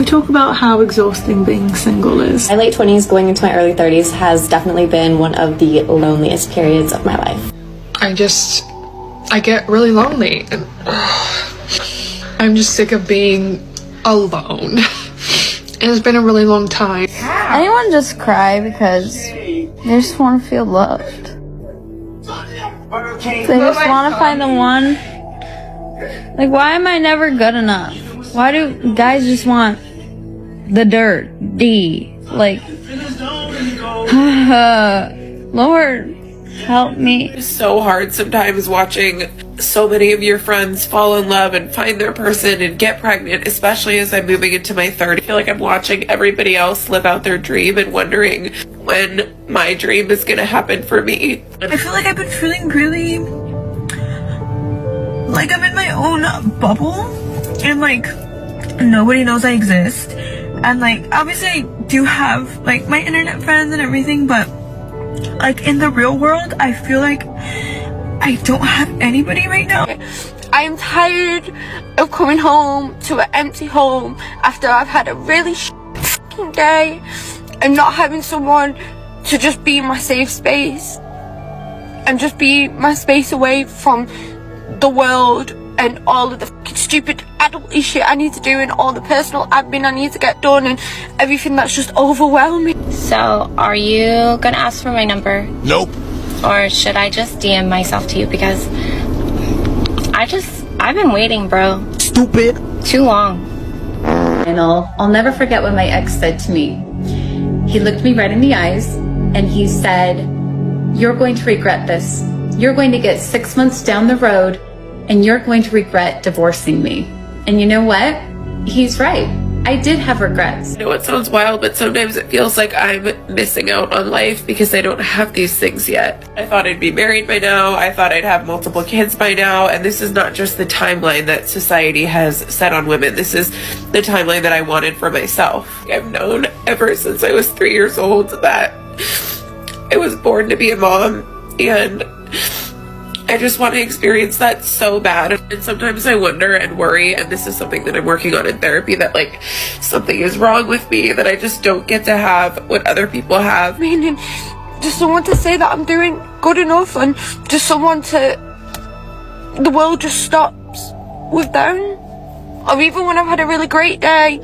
talk about how exhausting being single is. My late 20s going into my early 30s has definitely been one of the loneliest periods of my life. I get really lonely and I'm just sick of being alone. It's been a really long time. Anyone just cry because they just want to feel loved. They just want to find the one. Like, why am I never good enough? Why do guys just want the dirt? Like, Lord, help me. It's so hard sometimes watching so many of your friends fall in love and find their person and get pregnant, especially as I'm moving into my 30s. I feel like I'm watching everybody else live out their dream and wondering when my dream is gonna happen for me. I feel like I've been feeling really like I'm in my own bubble and like nobody knows I exist. And like obviously I do have like my internet friends and everything, but like in the real world I feel like I don't have anybody right now. I am tired of coming home to an empty home after I've had a really f***ing day and not having someone to just be my safe space and just be my space away from the world and all of the f***ing stupid adult shit I need to do and all the personal admin I need to get done and everything that's just overwhelming. So, are you gonna ask for my number? Nope. Or should I just DM myself to you? Because I've been waiting, bro. Stupid. Too long. I'll never forget what my ex said to me. He looked me right in the eyes and he said, "You're going to regret this. You're going to get 6 months down the road and you're going to regret divorcing me." And you know what? He's right. I did have regrets. I know it sounds wild, but sometimes it feels like I'm missing out on life because I don't have these things yet. I thought I'd be married by now. I thought I'd have multiple kids by now. And this is not just the timeline that society has set on women. This is the timeline that I wanted for myself. I've known ever since I was 3 years old that I was born to be a mom, and I just want to experience that so bad. And sometimes I wonder and worry, and this is something that I'm working on in therapy, that like something is wrong with me, that I just don't get to have what other people have. Meaning just someone to say that I'm doing good enough and just someone to, the world just stops with them. Or even when I've had a really great day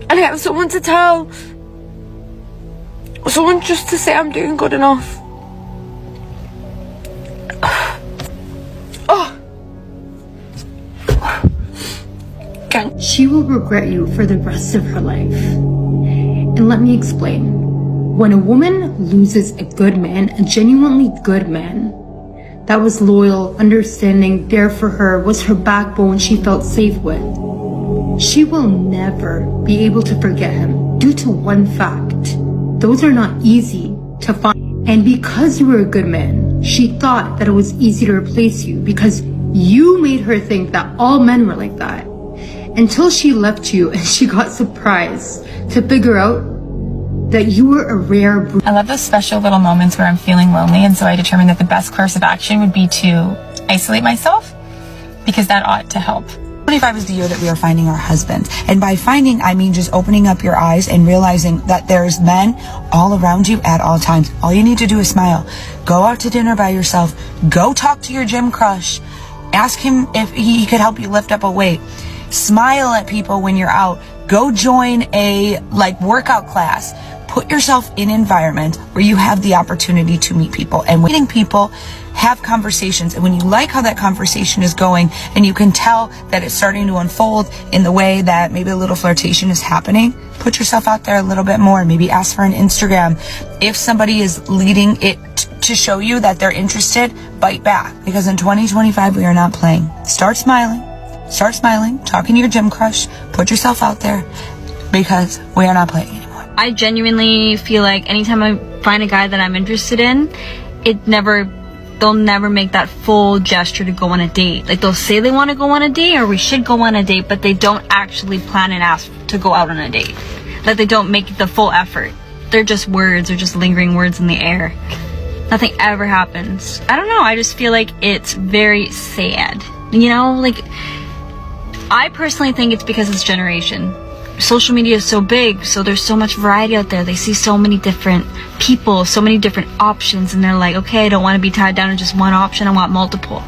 and I have someone to tell, someone just to say I'm doing good enough. She will regret you for the rest of her life. And let me explain. When a woman loses a good man, a genuinely good man, that was loyal, understanding, there for her, was her backbone she felt safe with, she will never be able to forget him due to one fact. Those are not easy to find. And because you were a good man, she thought that it was easy to replace you because you made her think that all men were like that. Until she left you and she got surprised to figure out that you were a rare breed. I love those special little moments where I'm feeling lonely, and so I determined that the best course of action would be to isolate myself, because that ought to help. 25 is the year that we are finding our husbands. And by finding, I mean just opening up your eyes and realizing that there's men all around you at all times. All you need to do is smile. Go out to dinner by yourself. Go talk to your gym crush. Ask him if he could help you lift up a weight. Smile at people when you're out. Go join a workout class. Put yourself in an environment where you have the opportunity to meet people. And meeting people, have conversations. And when you like how that conversation is going and you can tell that it's starting to unfold in the way that maybe a little flirtation is happening, put yourself out there a little bit more. Maybe ask for an Instagram. If somebody is leading it to show you that they're interested, bite back. Because in 2025, we are not playing. Start smiling. Start smiling, talking to your gym crush, put yourself out there, because we are not playing anymore. I genuinely feel like anytime I find a guy that I'm interested in, they'll never make that full gesture to go on a date. Like, they'll say they want to go on a date or we should go on a date, but they don't actually plan and ask to go out on a date. Like, they don't make the full effort. They're just words, they're just lingering words in the air. Nothing ever happens. I don't know, I just feel like it's very sad. You know, like, I personally think it's because it's generation. social media is so big, so there's so much variety out there. They see so many different people, so many different options, and they're like, okay, I don't want to be tied down to just one option, I want multiple.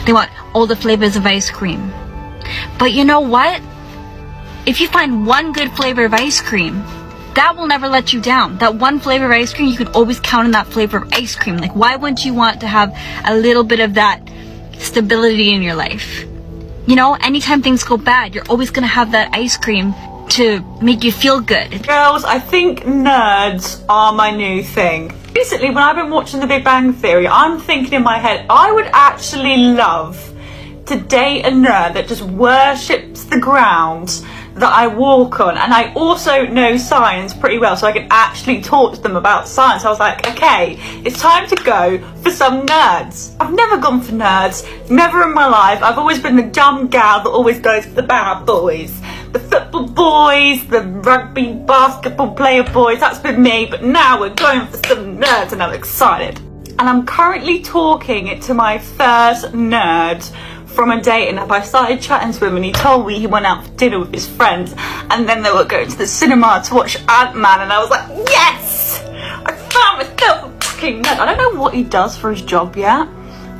They want all the flavors of ice cream. But you know what? If you find one good flavor of ice cream, that will never let you down. That one flavor of ice cream, you can always count on that flavor of ice cream. Like, why wouldn't you want to have a little bit of that stability in your life? You know, anytime things go bad, you're always gonna have that ice cream to make you feel good. Girls, I think nerds are my new thing. Recently, when I've been watching The Big Bang Theory, I'm thinking in my head, I would actually love to date a nerd that just worships the ground that I walk on, and I also know science pretty well, so I can actually talk to them about science. I was like, okay, it's time to go for some nerds. I've never gone for nerds, never in my life. I've always been the dumb gal that always goes for the bad boys, the football boys, the rugby basketball player boys. That's been me, but now we're going for some nerds, and I'm excited. And I'm currently talking to my first nerd from a dating app. I started chatting to him and he told me he went out for dinner with his friends and then they were going to the cinema to watch Ant-Man, and I was like, yes! I found myself a fucking nerd. I don't know what he does for his job yet.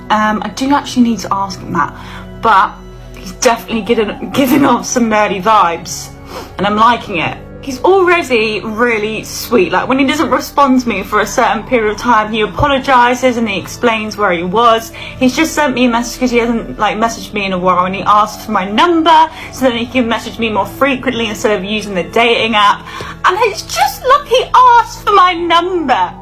I do actually need to ask him that, but he's definitely giving off some nerdy vibes and I'm liking it. He's already really sweet. Like, when he doesn't respond to me for a certain period of time, he apologises and he explains where he was. He's just sent me a message because he hasn't messaged me in a while, and he asked for my number so then he can message me more frequently instead of using the dating app. And it's just like he asked for my number.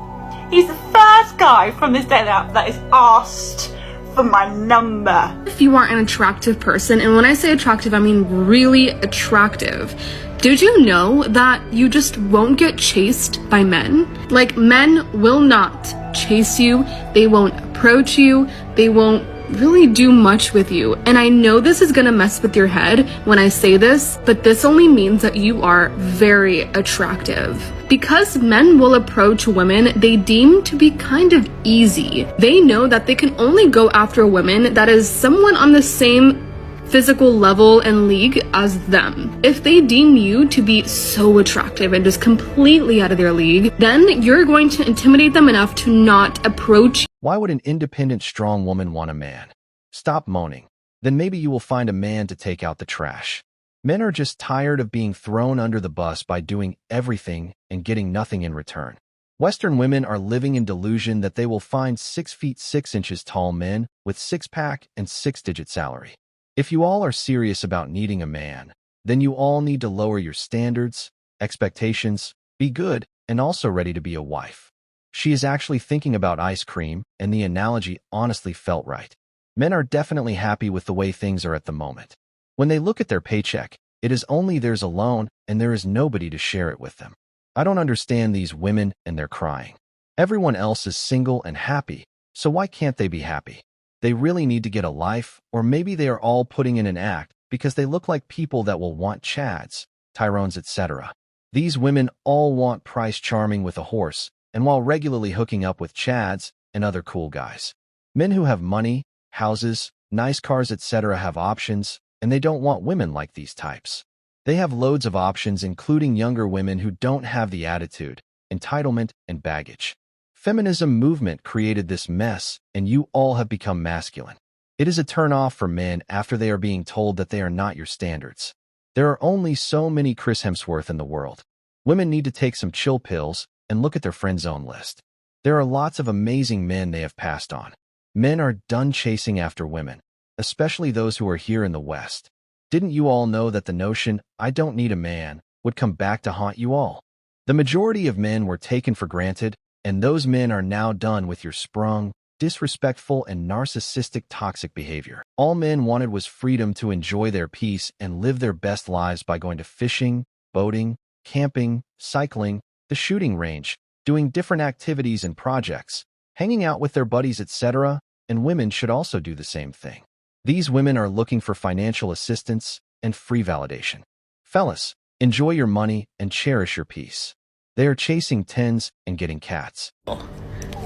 He's the first guy from this dating app that is asked for my number. If you are an attractive person, and when I say attractive, I mean really attractive, did you know that you just won't get chased by men? Like, men will not chase you, they won't approach you, they won't really do much with you. And I know this is gonna mess with your head when I say this, but this only means that you are very attractive. Because men will approach women they deem to be kind of easy. They know that they can only go after a woman that is someone on the same physical level and league as them. If they deem you to be so attractive and just completely out of their league, then you're going to intimidate them enough to not approach you. Why would an independent, strong woman want a man? Stop moaning. Then maybe you will find a man to take out the trash. Men are just tired of being thrown under the bus by doing everything and getting nothing in return. Western women are living in delusion that they will find 6 feet 6 inches tall men with 6-pack and 6-digit salary. If you all are serious about needing a man, then you all need to lower your standards, expectations, be good, and also ready to be a wife. She is actually thinking about ice cream, and the analogy honestly felt right. Men are definitely happy with the way things are at the moment. When they look at their paycheck, it is only theirs alone, and there is nobody to share it with them. I don't understand these women and their crying. Everyone else is single and happy, so why can't they be happy? They really need to get a life, or maybe they are all putting in an act because they look like people that will want Chads, Tyrones, etc. These women all want Prince Charming with a horse, and while regularly hooking up with Chads and other cool guys. Men who have money, houses, nice cars, etc. have options, and they don't want women like these types. They have loads of options, including younger women who don't have the attitude, entitlement, and baggage. Feminism movement created this mess, and you all have become masculine. It is a turn-off for men after they are being told that they are not your standards. There are only so many Chris Hemsworth in the world. Women need to take some chill pills and look at their friend zone list. There are lots of amazing men they have passed on. Men are done chasing after women, especially those who are here in the West. Didn't you all know that the notion, "I don't need a man," would come back to haunt you all? The majority of men were taken for granted, and those men are now done with your sprung, disrespectful, and narcissistic toxic behavior. All men wanted was freedom to enjoy their peace and live their best lives by going to fishing, boating, camping, cycling, the shooting range, doing different activities and projects, hanging out with their buddies, etc., and women should also do the same thing. These women are looking for financial assistance and free validation. Fellas, enjoy your money and cherish your peace. They are chasing tens and getting cats.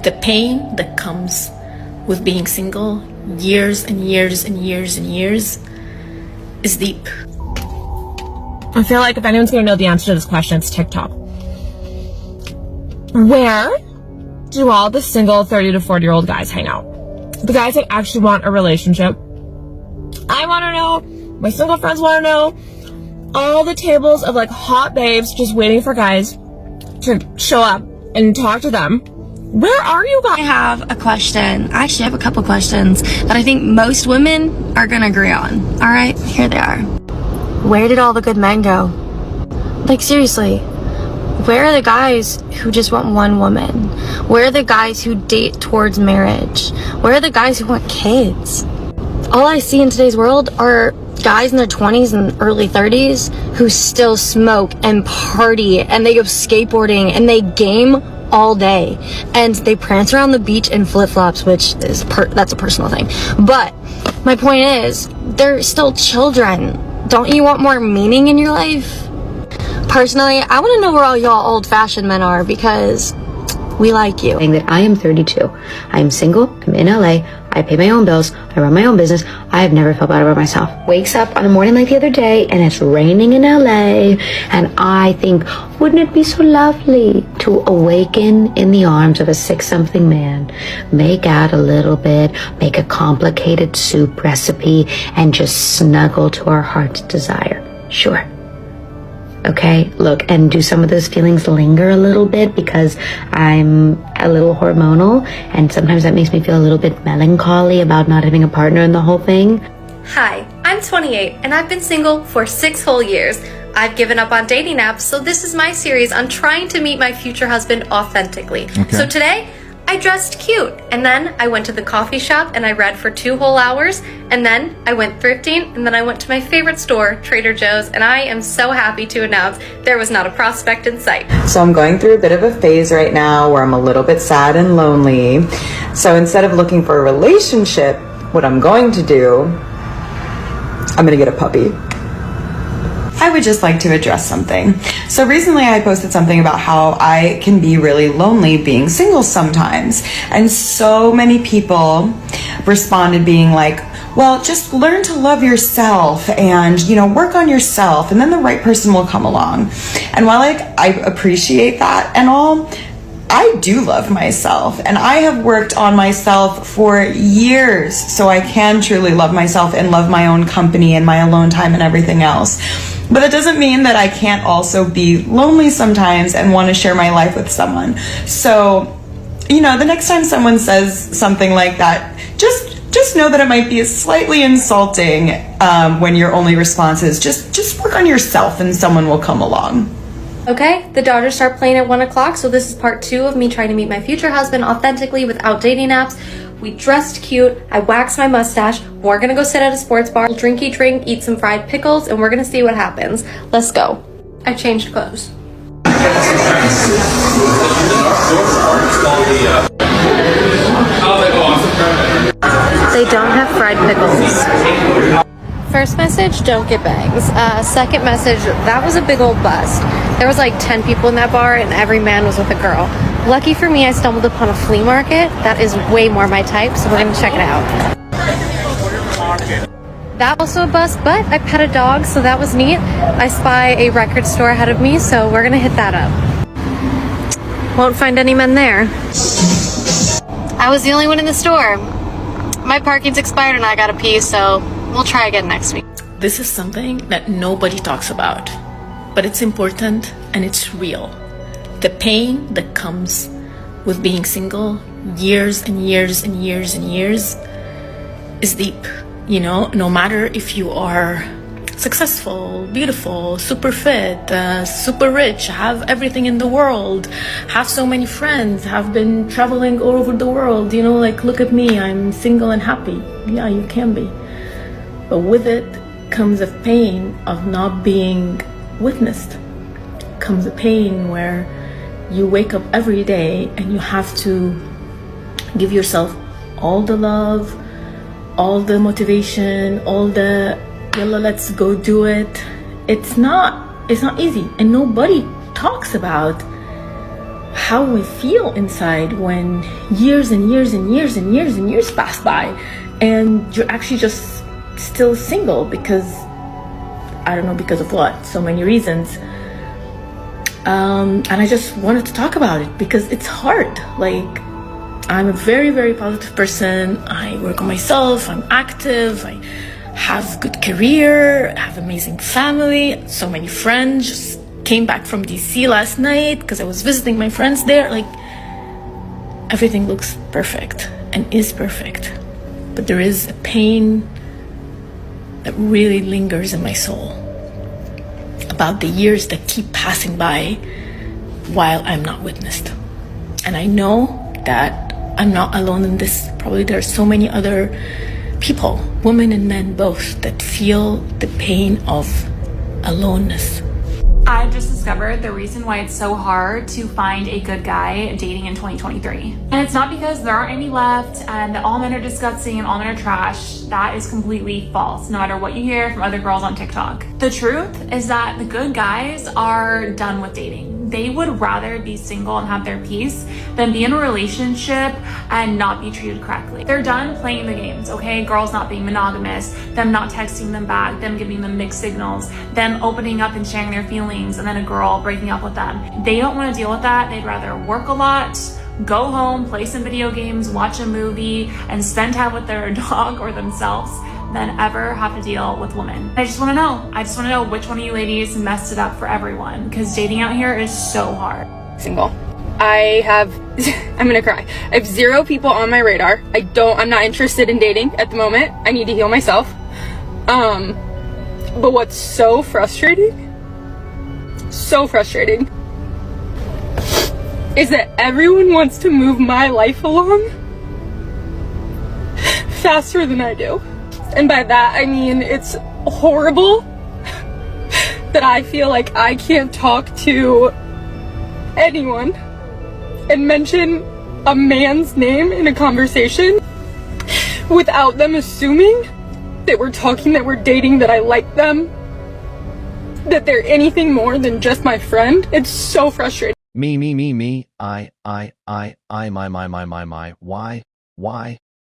The pain that comes with being single years and years and years and years is deep. I feel like if anyone's gonna know the answer to this question, it's TikTok. Where do all the single 30 to 40-year-old guys hang out? The guys that actually want a relationship. I want to know. My single friends want to know. All the tables of like hot babes just waiting for guys to show up and talk to them. Where are you guys? I have a question. I actually have a couple questions that I think most women are gonna agree on. All right, here they are. Where did all the good men go? Like, seriously, where are the guys who just want one woman? Where are the guys who date towards marriage? Where are the guys who want kids? All I see in today's world are guys in their 20s and early 30s who still smoke and party and they go skateboarding and they game all day and they prance around the beach in flip-flops, which is that's a personal thing. But my point is, they're still children. Don't you want more meaning in your life? Personally, I want to know where all y'all old-fashioned men are, because we like you. That I am 32. I'm single. I'm in LA. I pay my own bills. I run my own business. I have never felt bad about myself. Wakes up on a morning like the other day and it's raining in LA, and I think, wouldn't it be so lovely to awaken in the arms of a 6-something man, make out a little bit, make a complicated soup recipe, and just snuggle to our heart's desire? Sure. Okay, look, and do some of those feelings linger a little bit because I'm a little hormonal, and sometimes that makes me feel a little bit melancholy about not having a partner in the whole thing. Hi, I'm 28 and I've been single for 6 whole years. I've given up on dating apps, so this is my series on trying to meet my future husband authentically. Okay. So today, I dressed cute, and then I went to the coffee shop and I read for 2 whole hours, and then I went thrifting, and then I went to my favorite store, Trader Joe's, and I am so happy to announce there was not a prospect in sight. So I'm going through a bit of a phase right now where I'm a little bit sad and lonely. So instead of looking for a relationship, what I'm going to do, I'm gonna get a puppy. I would just like to address something. So recently I posted something about how I can be really lonely being single sometimes. And so many people responded being like, well, just learn to love yourself and, you know, work on yourself, and then the right person will come along. And while I appreciate that and all, I do love myself, and I have worked on myself for years so I can truly love myself and love my own company and my alone time and everything else. But that doesn't mean that I can't also be lonely sometimes and want to share my life with someone. So, you know, the next time someone says something like that, just know that it might be slightly insulting when your only response is just work on yourself and someone will come along. Okay, the Dodgers start playing at 1 o'clock, so this is part 2 of me trying to meet my future husband authentically without dating apps. We dressed cute, I waxed my mustache, we're gonna go sit at a sports bar, drinky drink, eat some fried pickles, and we're gonna see what happens. Let's go. I changed clothes. They don't have fried pickles. First message, don't get bangs. Second message, that was a big old bust. There was like 10 people in that bar and every man was with a girl. Lucky for me, I stumbled upon a flea market. That is way more my type, so we're gonna check it out. That was also a bust, but I pet a dog, so that was neat. I spy a record store ahead of me, so we're gonna hit that up. Won't find any men there. I was the only one in the store. My parking's expired and I gotta pee, so we'll try again next week. This is something that nobody talks about, but it's important and it's real. The pain that comes with being single years and years and years and years is deep. You know, no matter if you are successful, beautiful, super fit, super rich, have everything in the world, have so many friends, have been traveling all over the world, you know, like, look at me, I'm single and happy. Yeah, you can be. But with it comes a pain of not being witnessed. Comes a pain where you wake up every day and you have to give yourself all the love, all the motivation, all the yalla, let's go do it. It's not easy, and nobody talks about how we feel inside when years and years and years and years and years pass by and you're actually just still single because I don't know because of what, so many reasons. And I just wanted to talk about it because it's hard. Like, I'm a very, very positive person. I work on myself, I'm active, I have good career, I have amazing family, so many friends. Just came back from DC last night because I was visiting my friends there. Like, everything looks perfect and is perfect, but there is a pain that really lingers in my soul about the years that keep passing by while I'm not witnessed. And I know that I'm not alone in this. Probably there are so many other people, women and men both, that feel the pain of aloneness. I just discovered the reason why it's so hard to find a good guy dating in 2023. And it's not because there aren't any left and all men are disgusting and all men are trash. That is completely false, no matter what you hear from other girls on TikTok. The truth is that the good guys are done with dating. They would rather be single and have their peace than be in a relationship and not be treated correctly. They're done playing the games, okay? Girls not being monogamous, them not texting them back, them giving them mixed signals, them opening up and sharing their feelings, and then a girl breaking up with them. They don't want to deal with that. They'd rather work a lot, go home, play some video games, watch a movie, and spend time with their dog or themselves than ever have to deal with women. I just want to know which one of you ladies messed it up for everyone, because dating out here is so hard. Single. I'm gonna cry. I have 0 people on my radar. I'm not interested in dating at the moment. I need to heal myself. But what's so frustrating is that everyone wants to move my life along faster than I do. And by that, I mean it's horrible that I feel like I can't talk to anyone and mention a man's name in a conversation without them assuming that we're talking, that we're dating, that I like them, that they're anything more than just my friend. It's so frustrating. Me, I, my,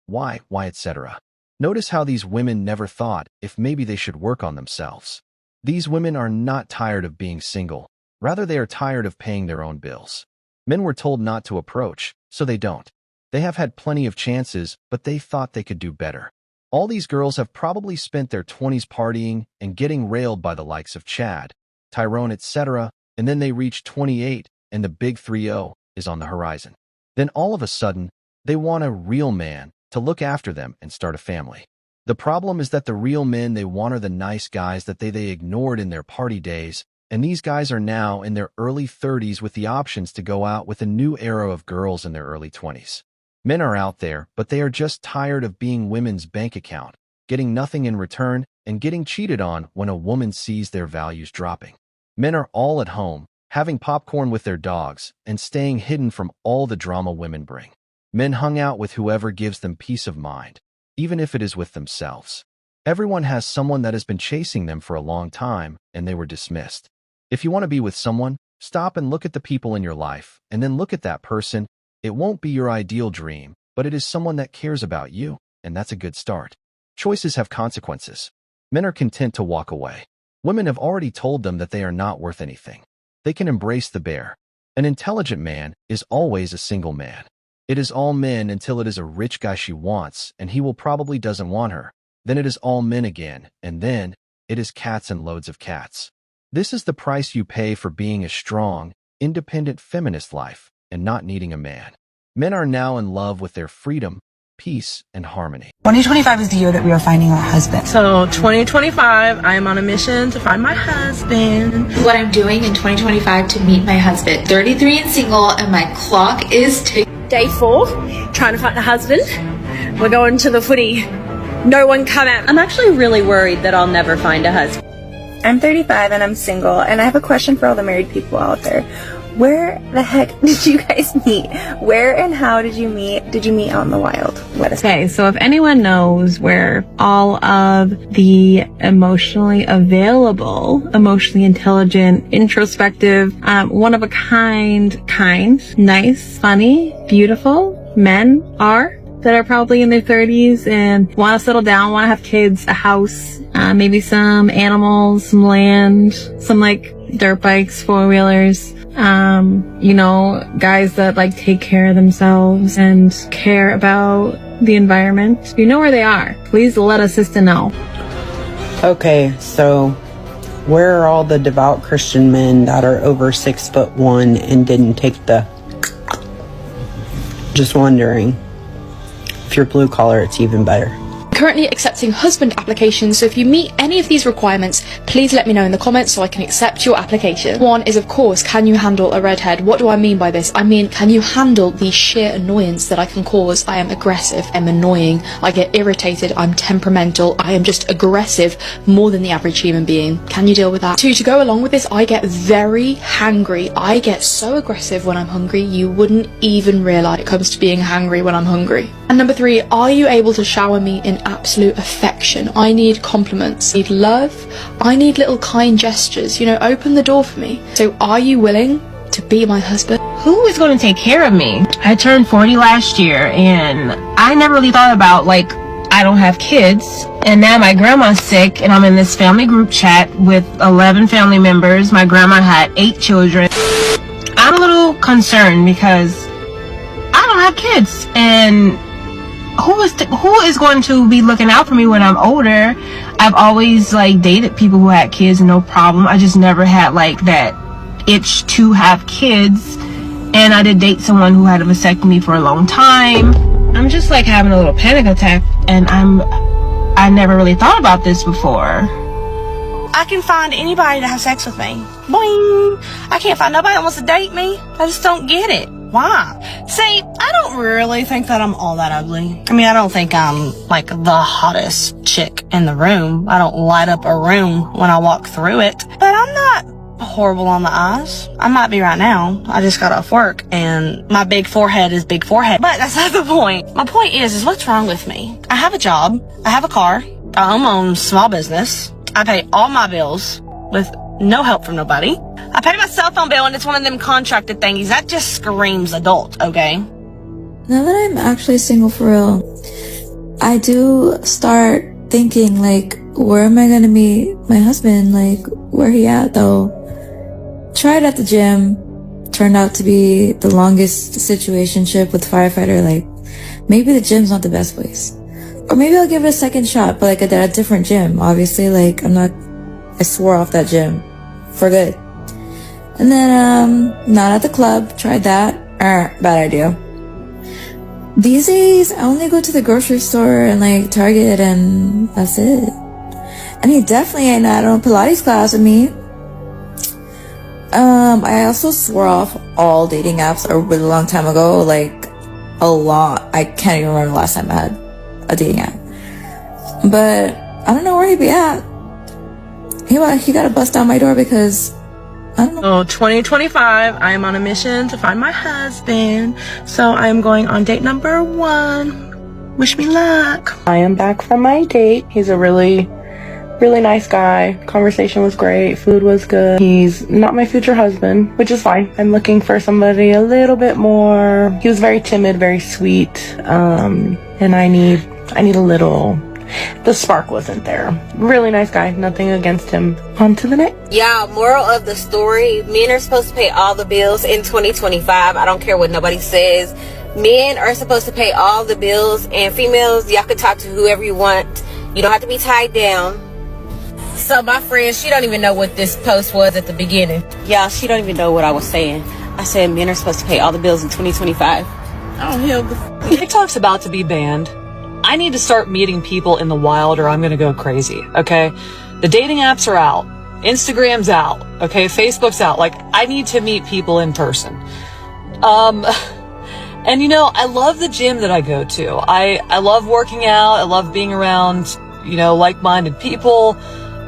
why, etc. Notice how these women never thought if maybe they should work on themselves. These women are not tired of being single. Rather, they are tired of paying their own bills. Men were told not to approach, so they don't. They have had plenty of chances, but they thought they could do better. All these girls have probably spent their 20s partying and getting railed by the likes of Chad, Tyrone, etc., and then they reach 28 and the big 3-0 is on the horizon. Then all of a sudden, they want a real man to look after them and start a family. The problem is that the real men they want are the nice guys that they ignored in their party days, and these guys are now in their early 30s with the options to go out with a new era of girls in their early 20s. Men are out there, but they are just tired of being women's bank account, getting nothing in return, and getting cheated on when a woman sees their values dropping. Men are all at home, having popcorn with their dogs, and staying hidden from all the drama women bring. Men hung out with whoever gives them peace of mind, even if it is with themselves. Everyone has someone that has been chasing them for a long time, and they were dismissed. If you want to be with someone, stop and look at the people in your life, and then look at that person. It won't be your ideal dream, but it is someone that cares about you, and that's a good start. Choices have consequences. Men are content to walk away. Women have already told them that they are not worth anything. They can embrace the bear. An intelligent man is always a single man. It is all men until it is a rich guy she wants, and he will probably doesn't want her. Then it is all men again, and then it is cats and loads of cats. This is the price you pay for being a strong, independent feminist life and not needing a man. Men are now in love with their freedom, peace, and harmony. 2025 is the year that we are finding our husband. So 2025, I am on a mission to find my husband. What I'm doing in 2025 to meet my husband. 33 and single, and my clock is ticking. Day 4, trying to find a husband. We're going to the footy. No one come out. I'm actually really worried that I'll never find a husband. I'm 35 and I'm single, and I have a question for all the married people out there. Where the heck did you guys meet? Where and how did you meet? Did you meet out in the wild? Okay, so if anyone knows where all of the emotionally available, emotionally intelligent, introspective, one of a kind, nice, funny, beautiful men are, that are probably in their 30s and want to settle down, want to have kids, a house, maybe some animals, some land, some like dirt bikes, 4-wheelers. You know, guys that like take care of themselves and care about the environment. If you know where they are, please let a sister know. Okay, so where are all the devout Christian men that are over 6'1" and didn't take the... Just wondering. If you're blue collar, it's even better. Currently accepting husband applications, so if you meet any of these requirements, please let me know in the comments so I can accept your application. One is, of course, can you handle a redhead? What do I mean by this? I mean, can you handle the sheer annoyance that I can cause? I am aggressive, I'm annoying, I get irritated, I'm temperamental, I am just aggressive more than the average human being. Can you deal with that? Two, to go along with this, I get very hangry. I get so aggressive when I'm hungry, you wouldn't even realise it comes to being hangry when I'm hungry. And number three, are you able to shower me in absolute affection? I need compliments, I need love, I need little kind gestures, you know, open the door for me. So are you willing to be my husband? Who is going to take care of me? I turned 40 last year and I never really thought about, like, I don't have kids, and now my grandma's sick and I'm in this family group chat with 11 family members. My grandma had 8 children. I'm a little concerned because I don't have kids, and who is going to be looking out for me when I'm older? I've always like dated people who had kids, no problem. I just never had like that itch to have kids, and I did date someone who had a vasectomy for a long time. I'm just like having a little panic attack, and I never really thought about this before. I can find anybody to have sex with me. Boing! I can't find nobody that wants to date me. I just don't get it. Why? See, I don't really think that I'm all that ugly. I mean, I don't think I'm like the hottest chick in the room. I don't light up a room when I walk through it. But I'm not horrible on the eyes. I might be right now. I just got off work and my big forehead is big forehead. But that's not the point. My point is what's wrong with me? I have a job. I have a car. I own my own small business. I pay all my bills with no help from nobody. I pay my cell phone bill and it's one of them contracted thingies. That just screams adult, okay? Now that I'm actually single for real, I do start thinking, like, where am I gonna meet my husband? Like, where he at, though? Tried at the gym. Turned out to be the longest situationship with firefighter. Like, maybe the gym's not the best place. Or maybe I'll give it a second shot, but like at a different gym. Obviously, like, I swore off that gym. For good. And then, not at the club. Tried that. Bad idea. These days, I only go to the grocery store and like Target, and that's it. And he definitely ain't at a Pilates class with me. I also swore off all dating apps a really long time ago. Like, a lot. I can't even remember the last time I had a dating app. But I don't know where he'd be at. He gotta bust down my door because I don't know. 2025, I am on a mission to find my husband. So I am going on date number 1. Wish me luck. I am back from my date. He's a really nice guy. Conversation was great. Food was good. He's not my future husband, which is fine. I'm looking for somebody a little bit more. He was very timid, very sweet. And I need a little... The spark wasn't there. Really nice guy. Nothing against him. On to the next. Yeah, moral of the story. Men are supposed to pay all the bills in 2025. I don't care what nobody says. Men are supposed to pay all the bills, and females, y'all can talk to whoever you want. You don't have to be tied down. So my friend, she don't even know what this post was at the beginning. Y'all, she don't even know what I was saying. I said men are supposed to pay all the bills in 2025. I don't know. TikTok's about to be banned. I need to start meeting people in the wild or I'm gonna go crazy, okay? The dating apps are out. Instagram's out, okay? Facebook's out. Like, I need to meet people in person. And you know, I love the gym that I go to. I love working out. I love being around, you know, like-minded people.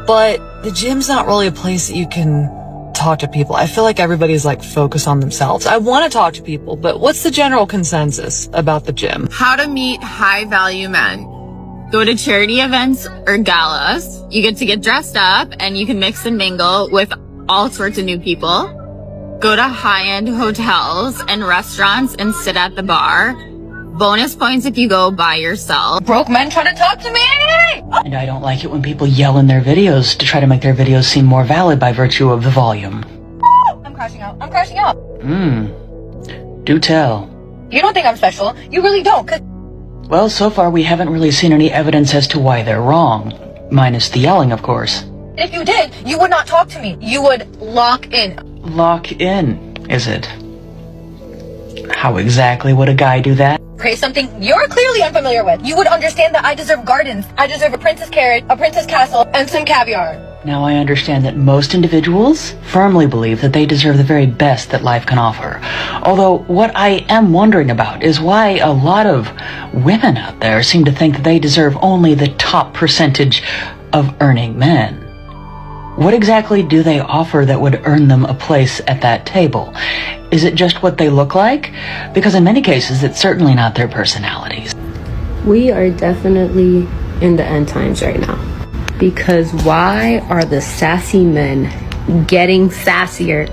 But the gym's not really a place that you can talk to people. I feel like everybody's like focused on themselves. I want to talk to people, but what's the general consensus about the gym? How to meet high value men. Go to charity events or galas. You get to get dressed up and you can mix and mingle with all sorts of new people. Go to high-end hotels and restaurants and sit at the bar. Bonus points if you go by yourself. Broke men try to talk to me. And I don't like it when people yell in their videos to try to make their videos seem more valid by virtue of the volume. I'm crashing out. I'm crashing out. Do tell. You don't think I'm special. You really don't. Well, so far we haven't really seen any evidence as to why they're wrong. Minus the yelling, of course. If you did, you would not talk to me. You would lock in. Lock in, is it? How exactly would a guy do that? Praise something you're clearly unfamiliar with. You would understand that I deserve gardens. I deserve a princess carrot, a princess castle, and some caviar. Now I understand that most individuals firmly believe that they deserve the very best that life can offer. Although what I am wondering about is why a lot of women out there seem to think that they deserve only the top percentage of earning men. What exactly do they offer that would earn them a place at that table? Is it just what they look like? Because in many cases, it's certainly not their personalities. We are definitely in the end times right now. Because why are the sassy men getting sassier?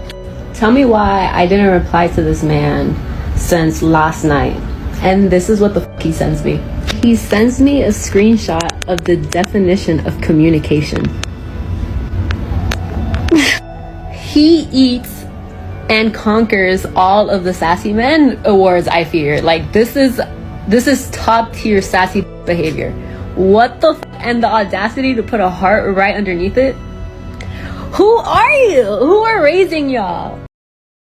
Tell me why I didn't reply to this man since last night. And this is what the f he sends me. He sends me a screenshot of the definition of communication. He eats and conquers all of the sassy men awards, I fear. Like, this is top tier sassy behavior. What the f? And the audacity to put a heart right underneath it? Who are you? Who are raising y'all?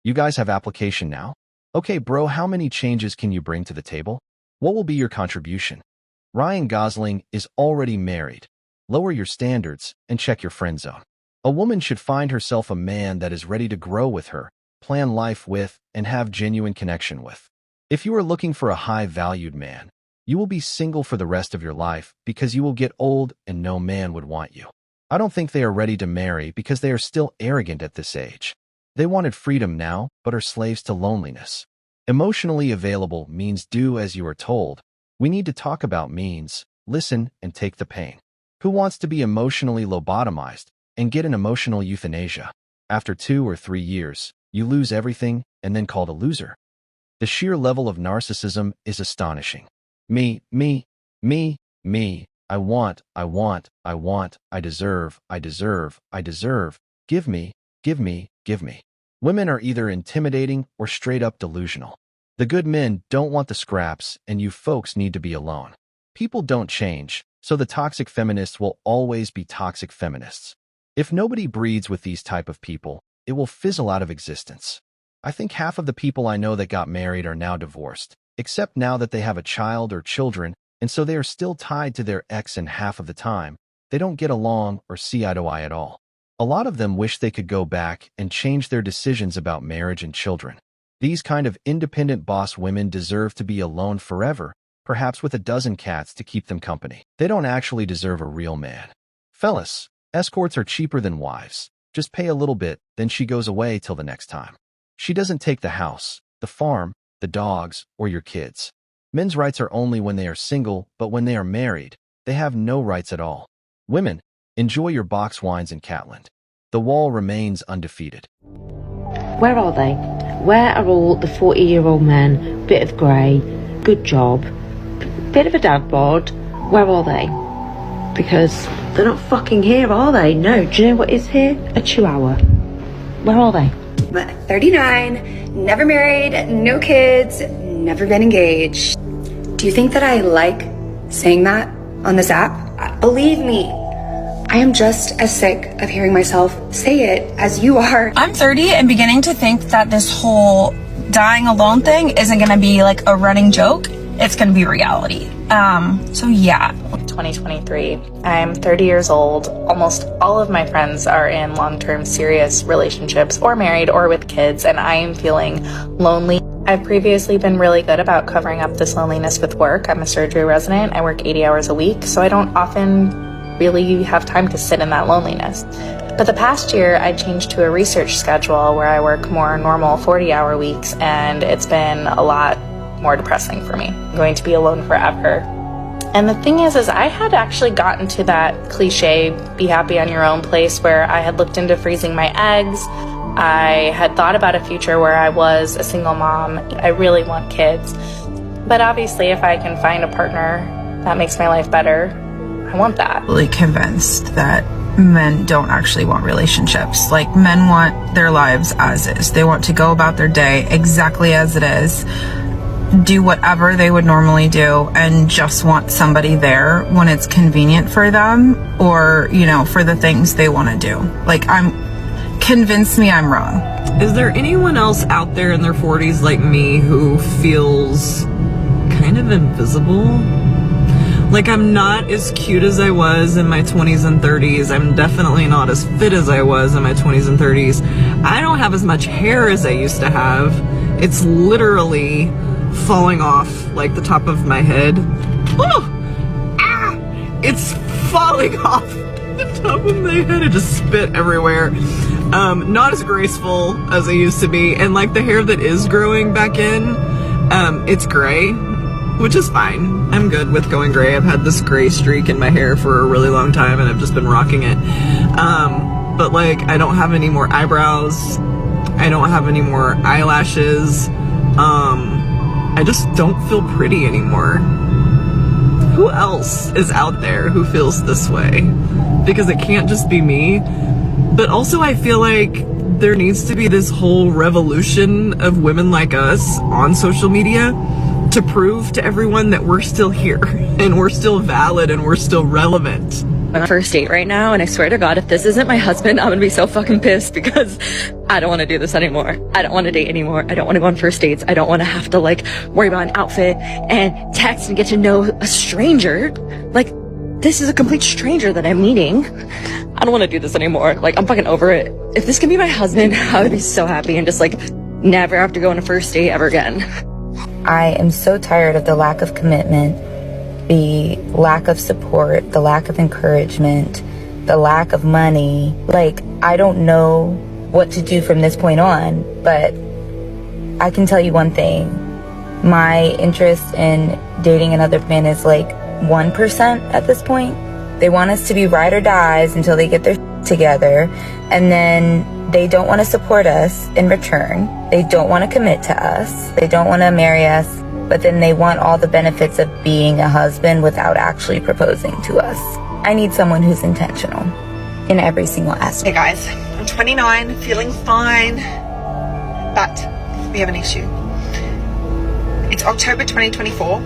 You guys have application now? Okay, bro, how many changes can you bring to the table? What will be your contribution? Ryan Gosling is already married. Lower your standards and check your friend zone. A woman should find herself a man that is ready to grow with her, plan life with, and have genuine connection with. If you are looking for a high-valued man, you will be single for the rest of your life because you will get old and no man would want you. I don't think they are ready to marry because they are still arrogant at this age. They wanted freedom now, but are slaves to loneliness. Emotionally available means do as you are told. We need to talk about means, listen, and take the pain. Who wants to be emotionally lobotomized and get an emotional euthanasia? After 2 or 3 years, you lose everything and then called a loser. The sheer level of narcissism is astonishing. Me, I want, I deserve, give me. Women are either intimidating or straight up delusional. The good men don't want the scraps, and you folks need to be alone. People don't change, so the toxic feminists will always be toxic feminists. If nobody breeds with these type of people, it will fizzle out of existence. I think half of the people I know that got married are now divorced, except now that they have a child or children, and so they are still tied to their ex, and half of the time, they don't get along or see eye to eye at all. A lot of them wish they could go back and change their decisions about marriage and children. These kind of independent boss women deserve to be alone forever, perhaps with a dozen cats to keep them company. They don't actually deserve a real man. Fellas, escorts are cheaper than wives. Just pay a little bit, then she goes away till the next time. She doesn't take the house, the farm, the dogs, or your kids. Men's rights are only when they are single, but when they are married, they have no rights at all. Women, enjoy your box wines in Catland. The wall remains undefeated. Where are they? Where are all the 40-year-old men? Bit of grey, good job, bit of a dad bod. Where are they? Because they're not fucking here, are they? No, do you know what is here? A chihuahua. Where are they? 39, never married, no kids, never been engaged. Do you think that I like saying that on this app? Believe me, I am just as sick of hearing myself say it as you are. I'm 30 and beginning to think that this whole dying alone thing isn't gonna be like a running joke. It's gonna be reality. So yeah. 2023. I'm 30 years old. Almost all of my friends are in long-term serious relationships or married or with kids, and I am feeling lonely. I've previously been really good about covering up this loneliness with work. I'm a surgery resident. I work 80 hours a week, so I don't often really have time to sit in that loneliness. But the past year, I changed to a research schedule where I work more normal 40-hour weeks, and it's been a lot more depressing for me. I'm going to be alone forever. And the thing is I had actually gotten to that cliche, be happy on your own place, where I had looked into freezing my eggs. I had thought about a future where I was a single mom. I really want kids. But obviously, if I can find a partner that makes my life better, I want that. Really convinced that men don't actually want relationships. Like, men want their lives as is. They want to go about their day exactly as it is, do whatever they would normally do, and just want somebody there when it's convenient for them, or, you know, for the things they want to do. Like, convince me I'm wrong. Is there anyone else out there in their 40s like me who feels kind of invisible? Like, I'm not as cute as I was in my 20s and 30s. I'm definitely not as fit as I was in my 20s and 30s. I don't have as much hair as I used to have. It's literally falling off like the top of my head. Oh! Ah! It's falling off the top of my head. It just spit everywhere. Not as graceful as I used to be. And like the hair that is growing back in, it's gray, which is fine. I'm good with going gray. I've had this gray streak in my hair for a really long time and I've just been rocking it. But like, I don't have any more eyebrows. I don't have any more eyelashes. I just don't feel pretty anymore. Who else is out there who feels this way? Because it can't just be me. But also I feel like there needs to be this whole revolution of women like us on social media to prove to everyone that we're still here and we're still valid and we're still relevant. I'm on a first date right now, and I swear to God, if this isn't my husband, I'm gonna be so fucking pissed because I don't want to do this anymore. I don't want to date anymore. I don't want to go on first dates. I don't want to have to like worry about an outfit and text and get to know a stranger. Like, this is a complete stranger that I'm meeting. I don't want to do this anymore. Like, I'm fucking over it. If this can be my husband, I would be so happy and just like never have to go on a first date ever again. I am so tired of the lack of commitment, the lack of support, the lack of encouragement, the lack of money. Like, I don't know what to do from this point on, but I can tell you one thing. My interest in dating another man is like 1% at this point. They want us to be ride or dies until they get their together, and then they don't want to support us in return. They don't want to commit to us. They don't want to marry us, but then they want all the benefits of being a husband without actually proposing to us. I need someone who's intentional in every single aspect. Hey guys, I'm 29, feeling fine, but we have an issue. It's October 2024.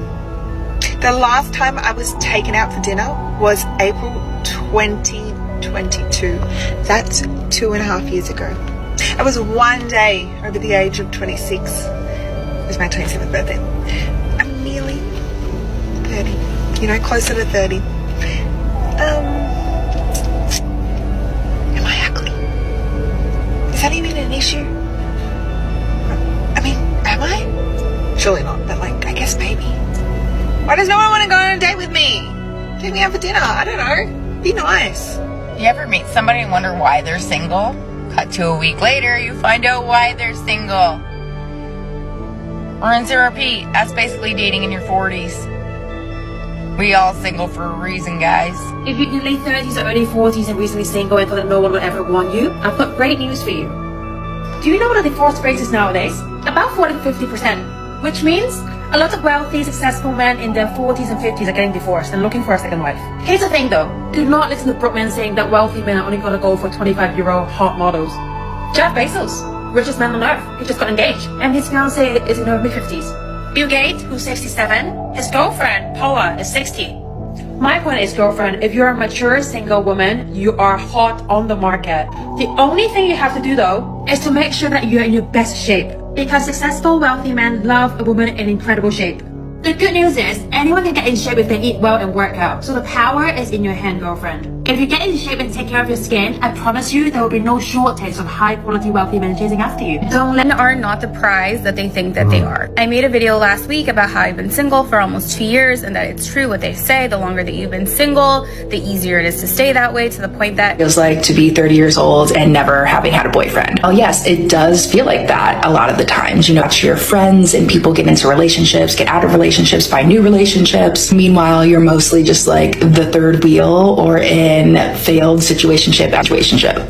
The last time I was taken out for dinner was April 2022. That's 2.5 years ago. I was one day over the age of 26. It was my 27th birthday. I'm nearly 30, you know, closer to 30. Am I ugly? Is that even an issue? I mean, am I? Surely not, but like, I guess maybe. Why does no one want to go on a date with me? Take me out for dinner, I don't know. Be nice. You ever meet somebody and wonder why they're single? Cut to a week later, you find out why they're single. Rinse and repeat. That's basically dating in your 40s. We all single for a reason, guys. If you're in your late 30s or early 40s and recently single and thought that no one will ever want you, I've got great news for you. Do you know what a divorce rate is nowadays? About 40 to 50%, which means a lot of wealthy, successful men in their 40s and 50s are getting divorced and looking for a second wife. Here's the thing though, do not listen to broke men saying that wealthy men are only gonna go for 25-year-old hot models. Jeff Bezos, richest man on earth, he just got engaged, and his fiance is in her mid-50s. Bill Gates, who's 67, his girlfriend, Paula, is 60. My point is, girlfriend, if you're a mature single woman, you are hot on the market. The only thing you have to do though, is to make sure that you're in your best shape. Because successful, wealthy men love a woman in incredible shape. The good news is, anyone can get in shape if they eat well and work out. So the power is in your hand, girlfriend. If you get in shape and take care of your skin, I promise you there will be no shortage of high-quality, wealthy men chasing after you. Men are not the prize that they think that they are. I made a video last week about how I've been single for almost 2 years, and that it's true what they say. The longer that you've been single, the easier it is to stay that way, to the point that it feels like to be 30 years old and never having had a boyfriend. Oh yes, it does feel like that a lot of the times. You know, your friends and people get into relationships, get out of relationships, relationships, find new relationships. Meanwhile, you're mostly just like the third wheel or in failed situationship.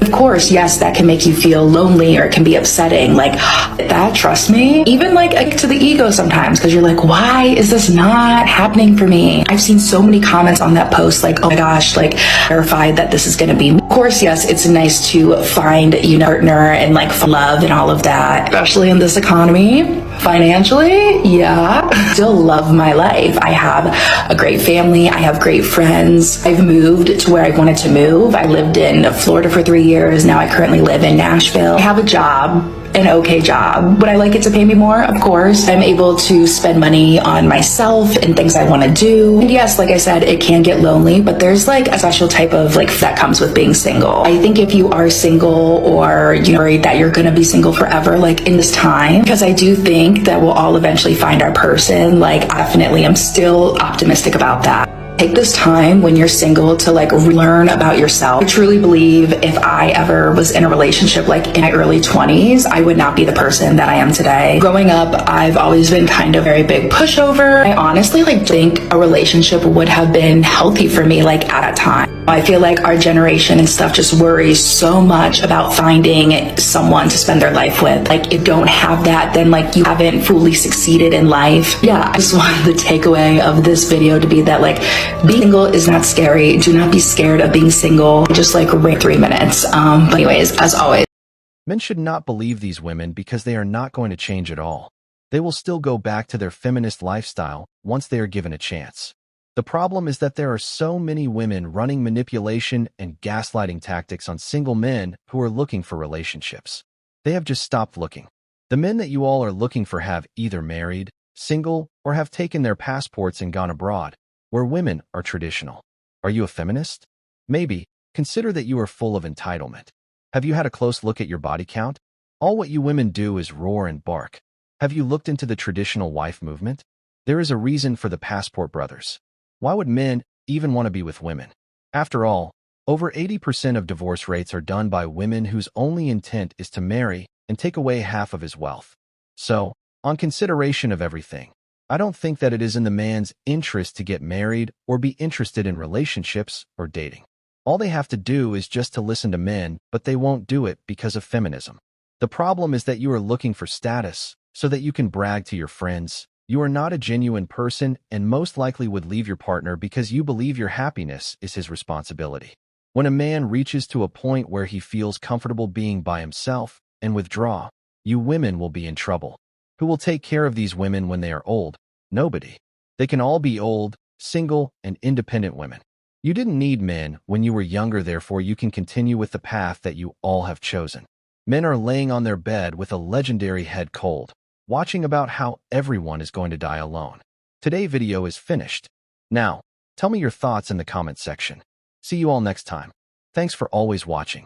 Of course, yes, that can make you feel lonely or it can be upsetting. Like that, trust me, even like to the ego sometimes, because you're like, why is this not happening for me? I've seen so many comments on that post like, oh my gosh, like terrified that this is going to be me. Of course, yes, it's nice to find, you know, partner and like love and all of that, especially in this economy. Financially, yeah, still love my life. I have a great family. I have great friends. I've moved to where I wanted to move. I lived in Florida for 3 years. Now I currently live in Nashville. I have a job, an okay job. Would I like it to pay me more? Of course. I'm able to spend money on myself and things I want to do. And yes, like I said, it can get lonely, but there's like a special type of like that comes with being single. I think if you are single or you're worried that you're going to be single forever, like in this time, because I do think that we'll all eventually find our person, like I definitely am still optimistic about that. Take this time when you're single to like learn about yourself. I truly believe if I ever was in a relationship like in my early 20s, I would not be the person that I am today. Growing up, I've always been kind of very big pushover. I honestly like think a relationship would have been healthy for me like at a time. I feel like our generation and stuff just worries so much about finding someone to spend their life with. Like if you don't have that, then like you haven't fully succeeded in life. Yeah, I just wanted the takeaway of this video to be that like being single is not scary. Do not be scared of being single. Just like rant 3 minutes. But anyways, as always. Men should not believe these women because they are not going to change at all. They will still go back to their feminist lifestyle once they are given a chance. The problem is that there are so many women running manipulation and gaslighting tactics on single men who are looking for relationships. They have just stopped looking. The men that you all are looking for have either married, single, or have taken their passports and gone abroad, where women are traditional. Are you a feminist? Maybe. Consider that you are full of entitlement. Have you had a close look at your body count? All what you women do is roar and bark. Have you looked into the traditional wife movement? There is a reason for the passport brothers. Why would men even want to be with women? After all, over 80% of divorce rates are done by women whose only intent is to marry and take away half of his wealth. So, on consideration of everything, I don't think that it is in the man's interest to get married or be interested in relationships or dating. All they have to do is just to listen to men, but they won't do it because of feminism. The problem is that you are looking for status so that you can brag to your friends. You are not a genuine person and most likely would leave your partner because you believe your happiness is his responsibility. When a man reaches to a point where he feels comfortable being by himself and withdraw, you women will be in trouble. Who will take care of these women when they are old? Nobody. They can all be old, single, and independent women. You didn't need men when you were younger, therefore you can continue with the path that you all have chosen. Men are laying on their bed with a legendary head cold, watching about how everyone is going to die alone. Today's video is finished. Now, tell me your thoughts in the comment section. See you all next time. Thanks for always watching.